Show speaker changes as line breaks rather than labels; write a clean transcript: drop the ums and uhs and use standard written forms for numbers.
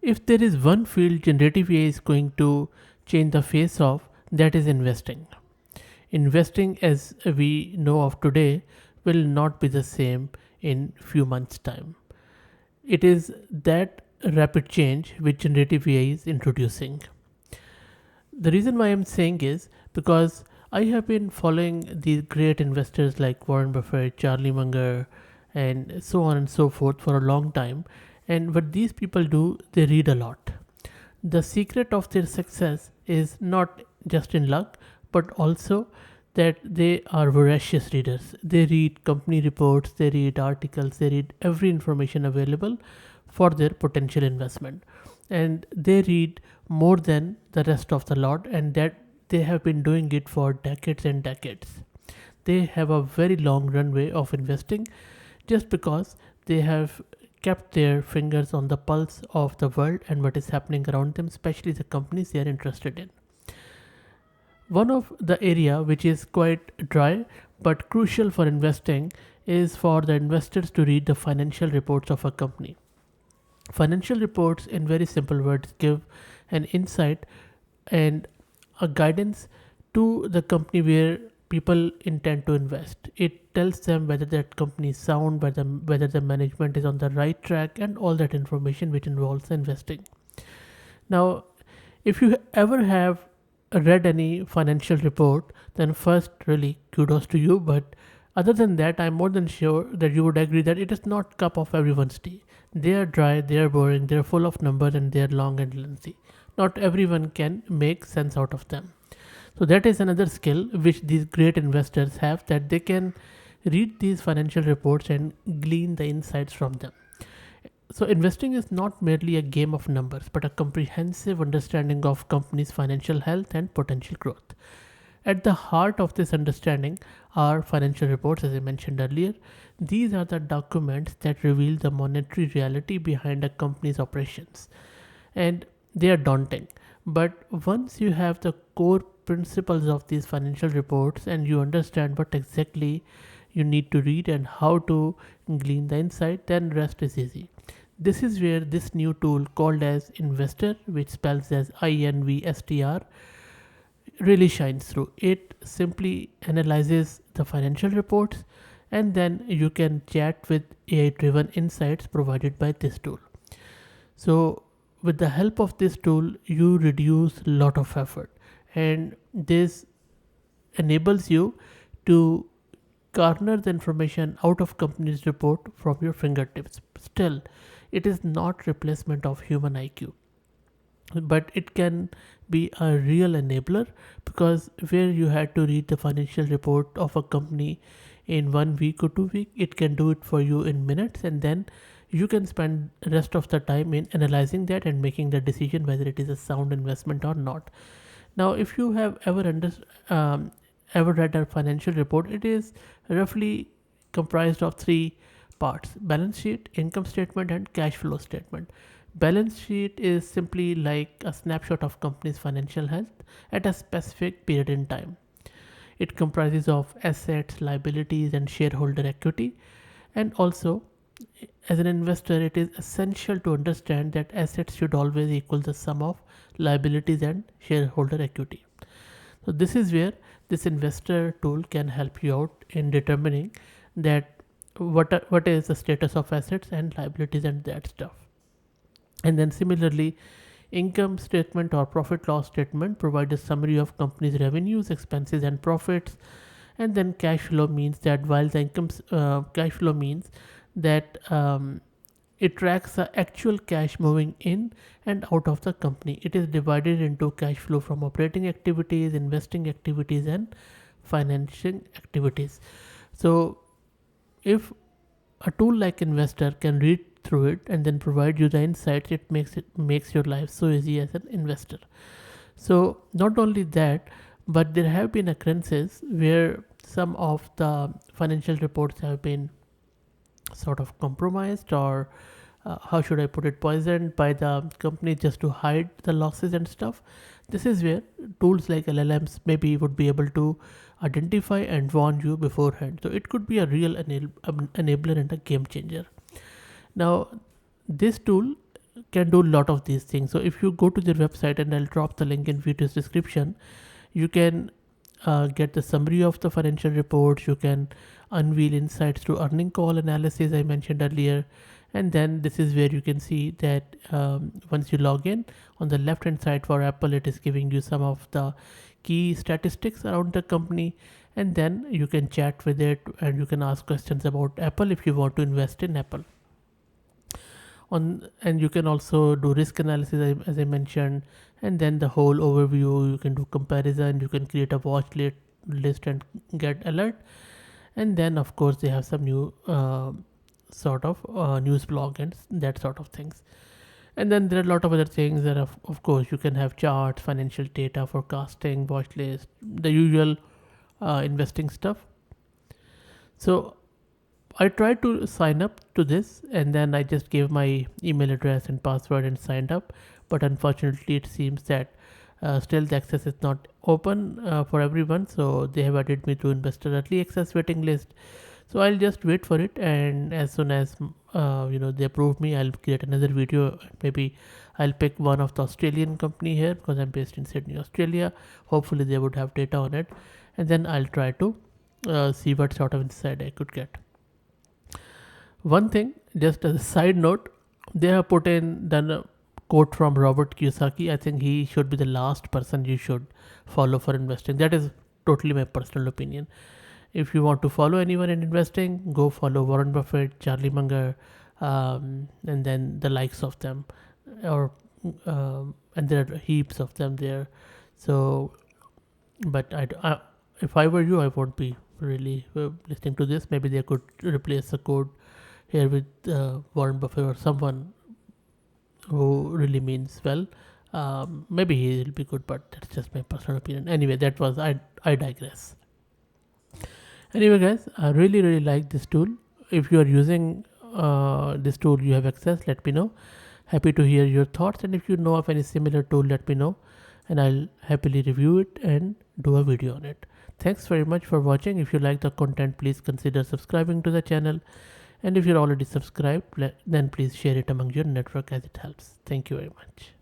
If there is one field generative AI is going to change the face of, that is investing. Investing as we know of today will not be the same in few months time. It is that rapid change which generative AI is introducing. The reason why I'm saying is because I have been following these great investors like Warren Buffett, Charlie Munger, and so on and so forth for a long time. And what these people do, they read a lot. The secret of their success is not just in luck, but also that they are voracious readers. They read company reports, they read articles, they read every information available for their potential investment. And they read more than the rest of the lot, and that they have been doing it for decades and decades. They have a very long runway of investing just because they have kept their fingers on the pulse of the world and what is happening around them, especially the companies they are interested in. One of the area which is quite dry but crucial for investing is for the investors to read the financial reports of a company. Financial reports, in very simple words, give an insight and a guidance to the company where people intend to invest. It tells them whether that company is sound, whether the management is on the right track, and all that information which involves investing. Now, if you ever have read any financial report, then first, really kudos to you. But other than that, I'm more than sure that you would agree that it is not cup of everyone's tea. They are dry, they are boring, they are full of numbers, and they are long and lengthy. Not everyone can make sense out of them. So that is another skill which these great investors have, that they can read these financial reports and glean the insights from them. So investing is not merely a game of numbers, but a comprehensive understanding of companies' financial health and potential growth. At the heart of this understanding are financial reports, as I mentioned earlier. These are the documents that reveal the monetary reality behind a company's operations. And they are daunting. But once you have the core principles of these financial reports and you understand what exactly you need to read and how to glean the insight, then rest is easy. This is where this new tool called as Invstr, which spells as INVSTR, really shines through. It simply analyzes the financial reports and then you can chat with AI driven insights provided by this tool. So with the help of this tool, you reduce a lot of effort, and this enables you to garner the information out of company's report from your fingertips. Still, it is not replacement of human IQ, but it can be a real enabler, because where you had to read the financial report of a company in 1 week or 2 weeks, it can do it for you in minutes, and then you can spend rest of the time in analyzing that and making the decision whether it is a sound investment or not. Now, if you have um, ever read a financial report, it is roughly comprised of three parts: balance sheet, income statement, and cash flow statement. Balance sheet is simply like a snapshot of company's financial health at a specific period in time. It comprises of assets, liabilities, and shareholder equity. And also, as an investor, it is essential to understand that assets should always equal the sum of liabilities and shareholder equity. So this is where this investor tool can help you out in determining that what is the status of assets and liabilities and that stuff. And then similarly, income statement or profit loss statement provide a summary of company's revenues, expenses, and profits. And then cash flow means that while the cash flow means that it tracks the actual cash moving in and out of the company. It is divided into cash flow from operating activities, investing activities, and financing activities. So if a tool like Invstr can read through it and then provide you the insights, it makes your life so easy as an investor. So not only that, but there have been occurrences where some of the financial reports have been sort of compromised, or how should I put it, poisoned by the company just to hide the losses and stuff. This is where tools like LLMs maybe would be able to identify and warn you beforehand. So it could be a real enabler and a game changer. Now, this tool can do a lot of these things. So if you go to their website, and I'll drop the link in video's description, you can get the summary of the financial reports. You can unveil insights through earning call analysis I mentioned earlier. And then this is where you can see that once you log in, on the left hand side for Apple, it is giving you some of the key statistics around the company. And then you can chat with it, and you can ask questions about Apple if you want to invest in Apple. And you can also do risk analysis as I mentioned, and then the whole overview. You can do comparison, you can create a list and get alert. And then of course they have some new sort of news blog and that sort of things. And then there are a lot of other things that of course you can have charts, financial data, forecasting, watch list, the usual investing stuff. So I tried to sign up to this, and then I just gave my email address and password and signed up. But unfortunately, it seems that still the access is not open for everyone. So they have added me to investor early access waiting list. So I'll just wait for it, and as soon as they approve me, I'll create another video. Maybe I'll pick one of the Australian company here because I'm based in Sydney, Australia. Hopefully they would have data on it, and then I'll try to see what sort of insight I could get. One thing, just as a side note, they have put in the quote from Robert Kiyosaki. I think he should be the last person you should follow for investing. That is totally my personal opinion. If you want to follow anyone in investing, go follow Warren Buffett, Charlie Munger, and then the likes of them, or and there are heaps of them there. So, but if I were you, I won't be really listening to this. Maybe they could replace the code here with Warren Buffett or someone who really means well. Maybe he will be good, but that's just my personal opinion. Anyway, that was I digress. Anyway, guys, I really like this tool. If you are using this tool, you have access, let me know. Happy to hear your thoughts, and if you know of any similar tool, let me know, and I'll happily review it and do a video on it. Thanks very much for watching. If you like the content, please consider subscribing to the channel. And if you're already subscribed, then please share it among your network as it helps. Thank you very much.